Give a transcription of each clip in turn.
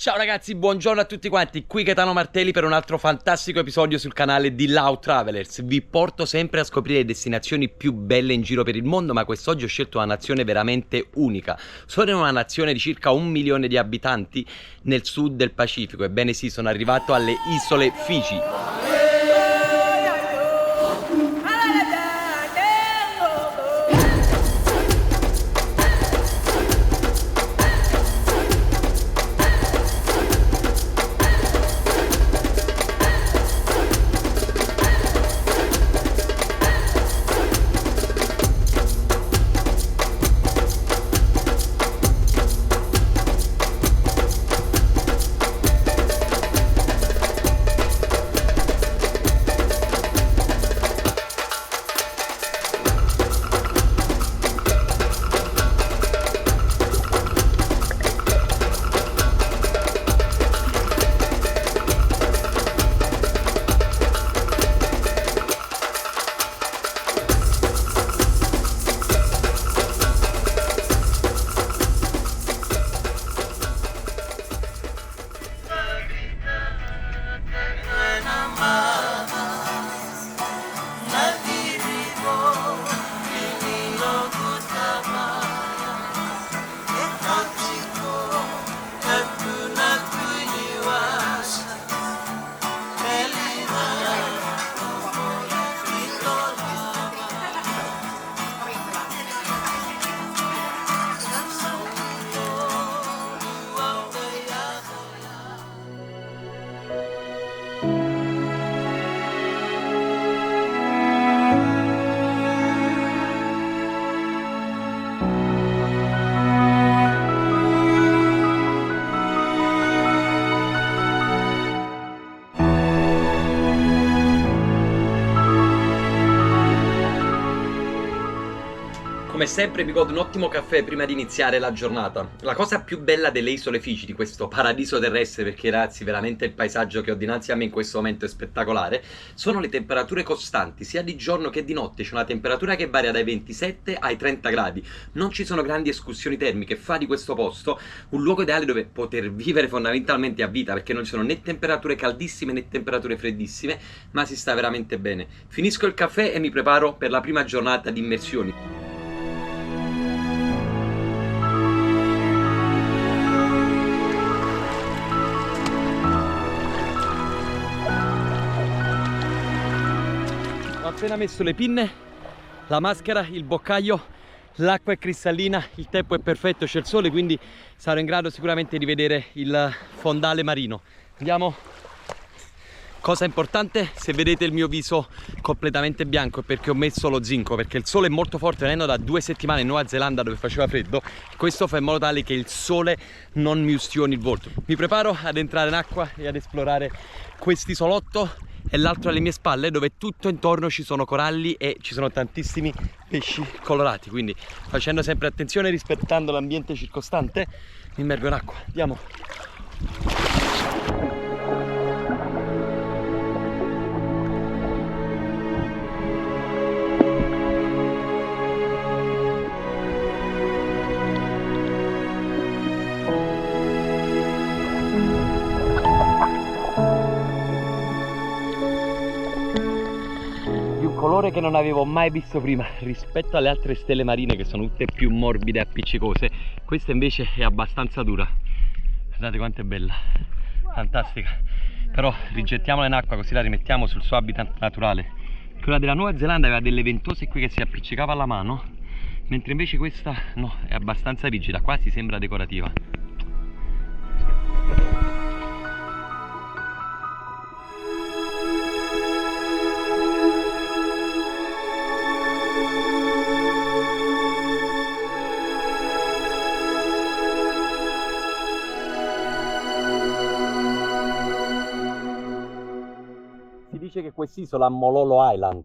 Ciao ragazzi, buongiorno a tutti quanti, qui Gaetano Martelli per un altro fantastico episodio sul canale di Lao Travelers. Vi porto sempre a scoprire le destinazioni più belle in giro per il mondo, ma quest'oggi ho scelto una nazione veramente unica. Sono in una nazione di circa 1 milione di abitanti nel sud del Pacifico, ebbene sì, sono arrivato alle isole Fiji. Come sempre mi godo un ottimo caffè prima di iniziare la giornata. La cosa più bella delle isole Fiji, di questo paradiso terrestre, perché ragazzi veramente il paesaggio che ho dinanzi a me in questo momento è spettacolare, sono le temperature costanti, sia di giorno che di notte. C'è una temperatura che varia dai 27 ai 30 gradi. Non ci sono grandi escursioni termiche, fa di questo posto un luogo ideale dove poter vivere fondamentalmente a vita, perché non ci sono né temperature caldissime né temperature freddissime, ma si sta veramente bene. Finisco il caffè e mi preparo per la prima giornata di immersioni. Ho appena messo le pinne, la maschera, il boccaglio, l'acqua è cristallina, il tempo è perfetto, c'è il sole, quindi sarò in grado sicuramente di vedere il fondale marino. Andiamo. Cosa importante, se vedete il mio viso completamente bianco è perché ho messo lo zinco, perché il sole è molto forte, venendo da 2 settimane in Nuova Zelanda dove faceva freddo. Questo fa in modo tale che il sole non mi ustioni il volto. Mi preparo ad entrare in acqua e ad esplorare quest'isolotto e l'altro alle mie spalle, dove tutto intorno ci sono coralli e ci sono tantissimi pesci colorati, quindi facendo sempre attenzione, rispettando l'ambiente circostante, mi immergo in acqua. Andiamo. Colore che non avevo mai visto prima rispetto alle altre stelle marine, che sono tutte più morbide e appiccicose. Questa invece è abbastanza dura. Guardate quanto è bella, fantastica. Però rigettiamola in acqua così la rimettiamo sul suo habitat naturale. Quella della Nuova Zelanda aveva delle ventose qui che si appiccicava alla mano, mentre invece questa no, è abbastanza rigida, quasi sembra decorativa. Si dice che quest'isola, Mololo Island,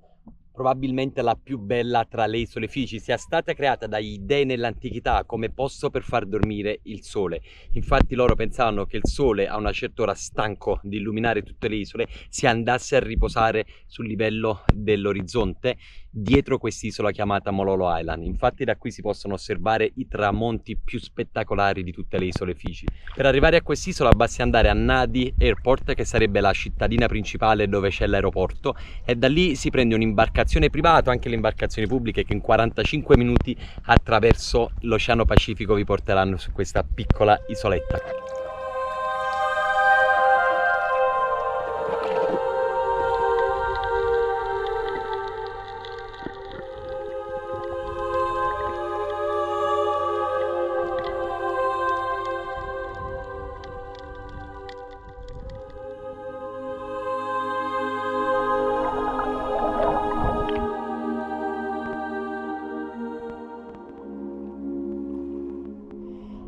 probabilmente la più bella tra le isole Figi, sia stata creata dagli dei nell'antichità come posto per far dormire il sole. Infatti loro pensavano che il sole a una certa ora, stanco di illuminare tutte le isole, si andasse a riposare sul livello dell'orizzonte dietro quest'isola chiamata Mololo Island. Infatti da qui si possono osservare i tramonti più spettacolari di tutte le isole Figi. Per arrivare a quest'isola basta andare a Nadi Airport, che sarebbe la cittadina principale dove c'è l'aeroporto, e da lì si prende un'imbarcazione privata, anche le imbarcazioni pubbliche, che in 45 minuti attraverso l'Oceano Pacifico vi porteranno su questa piccola isoletta.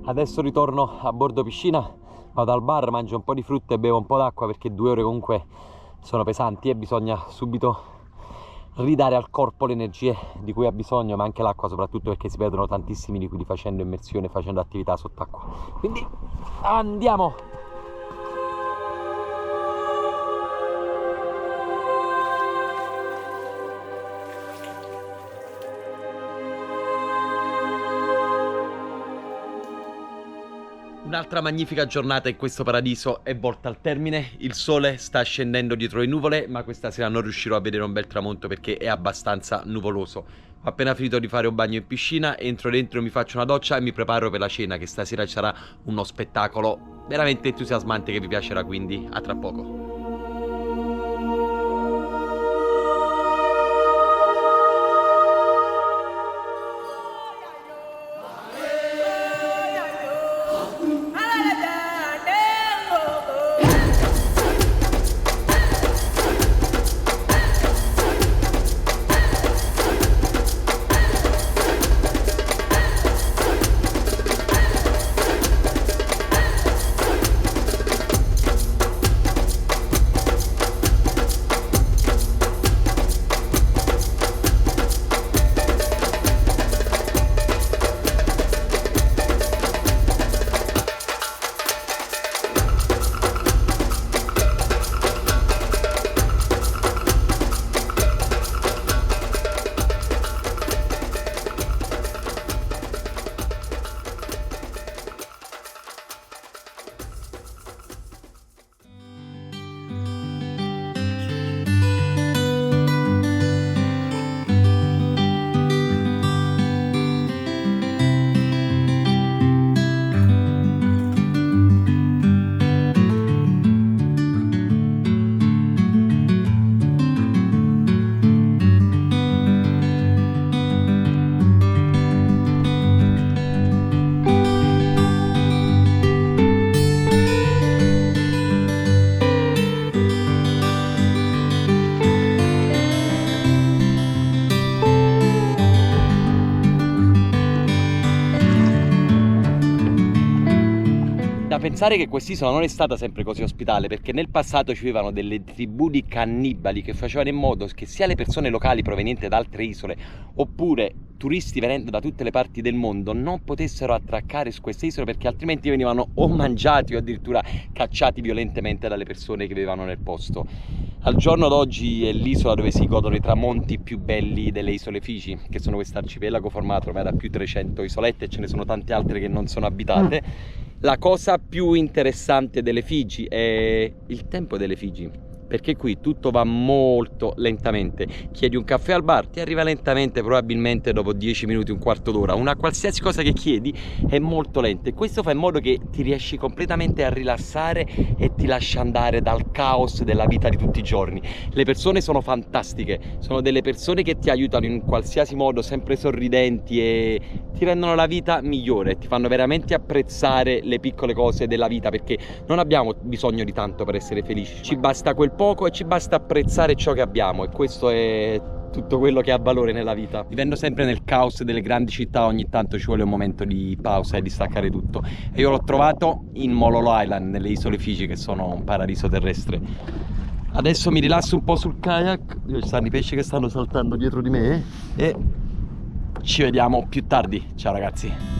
Adesso ritorno a bordo piscina, vado al bar, mangio un po' di frutta e bevo un po' d'acqua, perché 2 ore comunque sono pesanti e bisogna subito ridare al corpo le energie di cui ha bisogno, ma anche l'acqua, soprattutto perché si perdono tantissimi liquidi facendo immersione, facendo attività sott'acqua. Quindi andiamo! Un'altra magnifica giornata in questo paradiso è volta al termine, il sole sta scendendo dietro le nuvole, ma questa sera non riuscirò a vedere un bel tramonto perché è abbastanza nuvoloso. Ho appena finito di fare un bagno in piscina, entro dentro, mi faccio una doccia e mi preparo per la cena, che stasera ci sarà uno spettacolo veramente entusiasmante che vi piacerà, quindi a tra poco. Pensare che quest'isola non è stata sempre così ospitale, perché nel passato ci vivevano delle tribù di cannibali che facevano in modo che sia le persone locali provenienti da altre isole oppure turisti venendo da tutte le parti del mondo non potessero attraccare su queste isole, perché altrimenti venivano o mangiati o addirittura cacciati violentemente dalle persone che vivevano nel posto. Al giorno d'oggi è l'isola dove si godono i tramonti più belli delle isole Figi, che sono questo arcipelago formato ormai da più 300 isolette, e ce ne sono tante altre che non sono abitate. La cosa più interessante delle Figi è il tempo delle Figi, perché qui tutto va molto lentamente. Chiedi un caffè al bar, ti arriva lentamente, probabilmente dopo 10 minuti, un quarto d'ora. Una qualsiasi cosa che chiedi è molto lenta, e questo fa in modo che ti riesci completamente a rilassare e ti lascia andare dal caos della vita di tutti i giorni. Le persone sono fantastiche, sono delle persone che ti aiutano in qualsiasi modo, sempre sorridenti, e ti rendono la vita migliore, ti fanno veramente apprezzare le piccole cose della vita, perché non abbiamo bisogno di tanto per essere felici, ci basta quel poco e ci basta apprezzare ciò che abbiamo, e questo è tutto quello che ha valore nella vita. Vivendo sempre nel caos delle grandi città, ogni tanto ci vuole un momento di pausa e di staccare tutto, e io l'ho trovato in Mololo Island, nelle isole Figi, che sono un paradiso terrestre. Adesso mi rilasso un po' sul kayak, ci stanno i pesci che stanno saltando dietro di me e ci vediamo più tardi. Ciao ragazzi.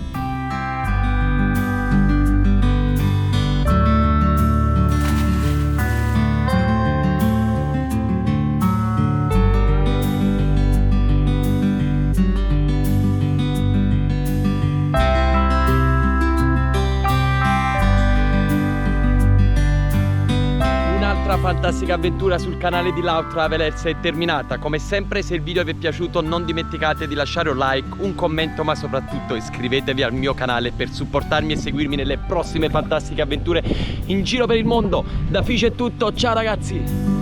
Fantastica avventura sul canale di Loud Travelers è terminata. Come sempre, se il video vi è piaciuto non dimenticate di lasciare un like, un commento, ma soprattutto iscrivetevi al mio canale per supportarmi e seguirmi nelle prossime fantastiche avventure in giro per il mondo. Da Fici è tutto, ciao ragazzi!